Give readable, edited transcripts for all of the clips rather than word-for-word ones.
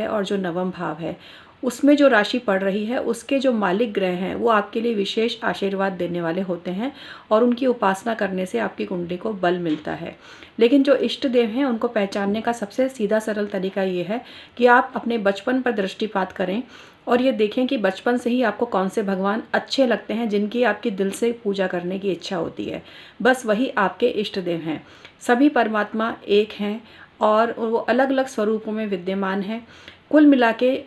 है और जो नवम भाव है उसमें जो राशि पड़ रही है उसके जो मालिक ग्रह हैं वो आपके लिए विशेष आशीर्वाद देने वाले होते हैं और उनकी उपासना करने से आपकी कुंडली को बल मिलता है। लेकिन जो इष्ट देव हैं उनको पहचानने का सबसे सीधा सरल तरीका ये है कि आप अपने बचपन पर दृष्टिपात करें और ये देखें कि बचपन से ही आपको कौन से भगवान अच्छे लगते हैं जिनकी आपकी दिल से पूजा करने की इच्छा होती है। बस वही आपके इष्ट देव हैं। सभी परमात्मा एक हैं और वो अलग अलग स्वरूपों में विद्यमान हैं। कुल मिला के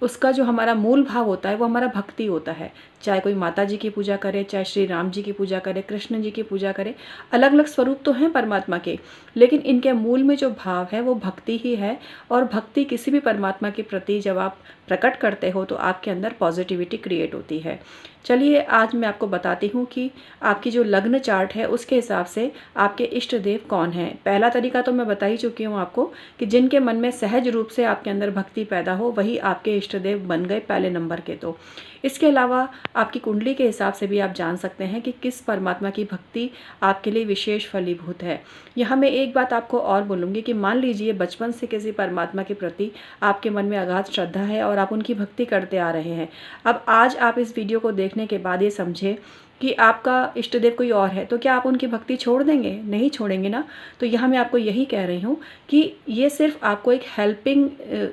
उसका जो हमारा मूल भाव होता है वो हमारा भक्ति होता है। चाहे कोई माता जी की पूजा करे, चाहे श्री राम जी की पूजा करे, कृष्ण जी की पूजा करे, अलग अलग स्वरूप तो हैं परमात्मा के, लेकिन इनके मूल में जो भाव है वो भक्ति ही है। और भक्ति किसी भी परमात्मा के प्रति जब आप प्रकट करते हो तो आपके अंदर पॉजिटिविटी क्रिएट होती है। चलिए आज मैं आपको बताती हूँ कि आपकी जो लग्न चार्ट है उसके हिसाब से आपके इष्ट देव कौन हैं। पहला तरीका तो मैं बता ही चुकी हूँ आपको कि जिनके मन में सहज रूप से आपके अंदर भक्ति पैदा हो वही आपके इष्ट देव बन गए पहले नंबर के। तो इसके अलावा आपकी कुंडली के हिसाब से भी आप जान सकते हैं कि किस परमात्मा की भक्ति आपके लिए विशेष फलीभूत है। यहाँ मैं एक बात आपको और बोलूँगी कि मान लीजिए बचपन से किसी परमात्मा के प्रति आपके मन में अगाध श्रद्धा है और आप उनकी भक्ति करते आ रहे हैं। अब आज आप इस वीडियो को देखने के बाद ये समझे कि आपका इष्ट देव कोई और है तो क्या आप उनकी भक्ति छोड़ देंगे? नहीं छोड़ेंगे ना। तो यहाँ मैं आपको यही कह रही हूँ कि ये सिर्फ आपको एक हेल्पिंग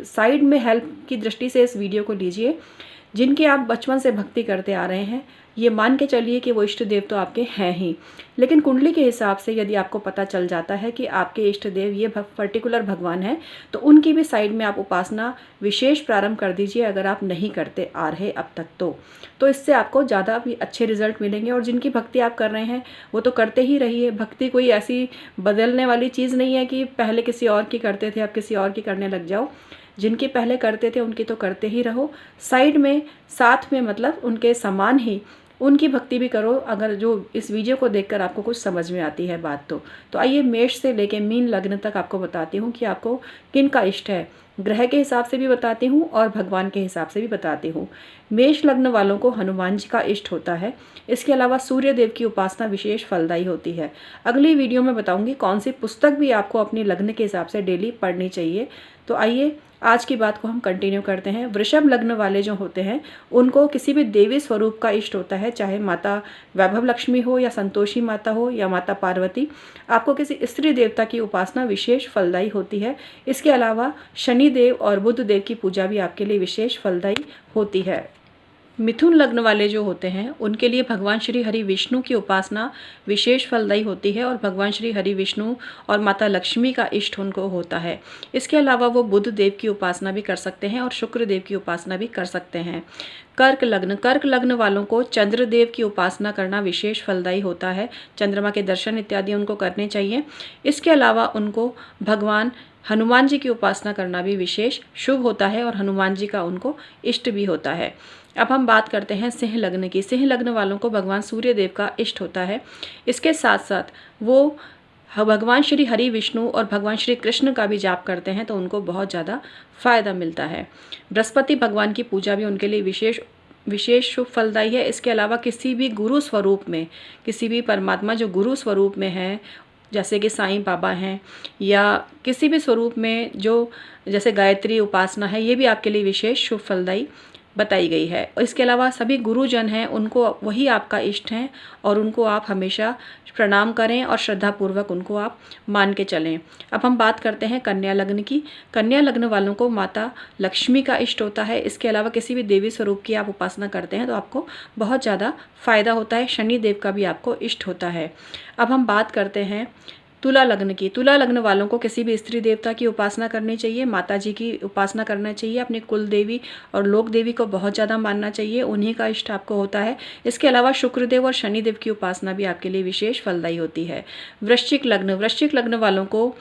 साइड में हेल्प की दृष्टि से इस वीडियो को लीजिए। जिनकी आप बचपन से भक्ति करते आ रहे हैं ये मान के चलिए कि वो इष्ट देव तो आपके हैं ही, लेकिन कुंडली के हिसाब से यदि आपको पता चल जाता है कि आपके इष्ट देव ये पर्टिकुलर भगवान हैं तो उनकी भी साइड में आप उपासना विशेष प्रारंभ कर दीजिए अगर आप नहीं करते आ रहे अब तक तो इससे आपको ज़्यादा भी अच्छे रिजल्ट मिलेंगे। और जिनकी भक्ति आप कर रहे हैं वो तो करते ही रहिए। भक्ति कोई ऐसी बदलने वाली चीज़ नहीं है कि पहले किसी और की करते थे अब किसी और की करने लग जाओ। जिनके पहले करते थे उनकी तो करते ही रहो, साइड में साथ में मतलब उनके समान ही उनकी भक्ति भी करो। अगर जो इस वीडियो को देखकर आपको कुछ समझ में आती है बात तो आइए मेष से लेके मीन लग्न तक आपको बताती हूँ कि आपको किन का इष्ट है। ग्रह के हिसाब से भी बताती हूँ और भगवान के हिसाब से भी बताती हूँ। मेष लग्न वालों को हनुमान जी का इष्ट होता है। इसके अलावा सूर्य देव की उपासना विशेष फलदायी होती है। अगली वीडियो में बताऊंगी कौन सी पुस्तक भी आपको अपनी लग्न के हिसाब से डेली पढ़नी चाहिए। तो आइए आज की बात को हम कंटिन्यू करते हैं। वृषभ लग्न वाले जो होते हैं उनको किसी भी देवी स्वरूप का इष्ट होता है, चाहे माता वैभव लक्ष्मी हो या संतोषी माता हो या माता पार्वती। आपको किसी स्त्री देवता की उपासना विशेष फलदायी होती है। इसके अलावा शनि देव और बुध देव की पूजा भी आपके लिए विशेष फलदायी होती है। मिथुन लग्न वाले जो होते हैं उनके लिए भगवान श्री हरि विष्णु की उपासना विशेष फलदायी होती है और भगवान श्री हरि विष्णु और माता लक्ष्मी का इष्ट उनको होता है। इसके अलावा वो बुध देव की उपासना भी कर सकते हैं और शुक्र देव की उपासना भी कर सकते हैं। कर्क लग्न वालों को चंद्र देव की उपासना करना विशेष फलदायी होता है। चंद्रमा के दर्शन इत्यादि उनको करने चाहिए। इसके अलावा उनको भगवान हनुमान जी की उपासना करना भी विशेष शुभ होता है और हनुमान जी का उनको इष्ट भी होता है। अब हम बात करते हैं सिंह लग्न की। सिंह लग्न वालों को भगवान सूर्य देव का इष्ट होता है। इसके साथ साथ वो भगवान श्री हरि विष्णु और भगवान श्री कृष्ण का भी जाप करते हैं तो उनको बहुत ज़्यादा फायदा मिलता है। बृहस्पति भगवान की पूजा भी उनके लिए विशेष शुभ फलदायी है। इसके अलावा किसी भी गुरु स्वरूप में, किसी भी परमात्मा जो गुरु स्वरूप में है जैसे कि साईं बाबा हैं या किसी भी स्वरूप में जो जैसे गायत्री उपासना है, ये भी आपके लिए विशेष शुभ फलदायी बताई गई है। और इसके अलावा सभी गुरुजन हैं उनको वही आपका इष्ट हैं और उनको आप हमेशा प्रणाम करें और श्रद्धापूर्वक उनको आप मान के चलें। अब हम बात करते हैं कन्या लग्न की। कन्या लग्न वालों को माता लक्ष्मी का इष्ट होता है। इसके अलावा किसी भी देवी स्वरूप की आप उपासना करते हैं तो आपको बहुत ज़्यादा फायदा होता है। शनि देव का भी आपको इष्ट होता है। अब हम बात करते हैं तुला लग्न की। तुला लग्न वालों को किसी भी स्त्री देवता की उपासना करनी चाहिए। माता जी की उपासना करना चाहिए। अपने कुल देवी और लोक देवी को बहुत ज़्यादा मानना चाहिए, उन्हीं का इष्ट आपको होता है। इसके अलावा शुक्रदेव और शनिदेव की उपासना भी आपके लिए विशेष फलदायी होती है। वृश्चिक लग्न वालों को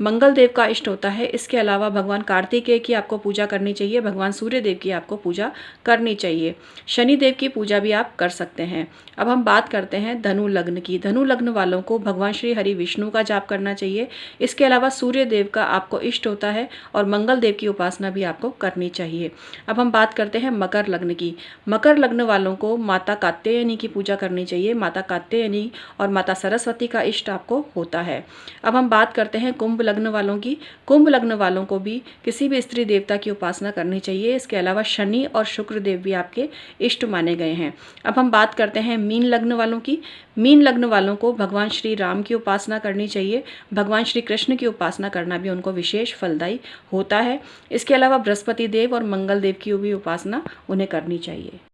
मंगल देव का इष्ट होता है। इसके अलावा भगवान कार्तिकेय की आपको पूजा करनी चाहिए। भगवान सूर्य देव की आपको पूजा करनी चाहिए। शनि देव की पूजा भी आप कर सकते हैं। अब हम बात करते हैं धनु लग्न की। धनु लग्न वालों को भगवान श्री हरि विष्णु का जाप करना चाहिए। इसके अलावा सूर्य देव का आपको इष्ट होता है और मंगल देव की उपासना भी आपको करनी चाहिए। अब हम बात करते हैं मकर लग्न की। मकर लग्न वालों को माता कात्यायनी की पूजा करनी चाहिए। माता कात्यायनी और माता सरस्वती का इष्ट आपको होता है। अब हम बात करते हैं कुंभ लग्न वालों की, कुंभ लग्न वालों को भी किसी भी स्त्री देवता की उपासना करनी चाहिए। इसके अलावा शनि और शुक्र देव भी आपके इष्ट माने गए हैं। अब हम बात करते हैं मीन लग्न वालों की। मीन लग्न वालों को भगवान श्री राम की उपासना करनी चाहिए। भगवान श्री कृष्ण की उपासना करना भी उनको विशेष फलदायी होता है। इसके अलावा बृहस्पति देव और मंगल देव की भी उपासना उन्हें करनी चाहिए।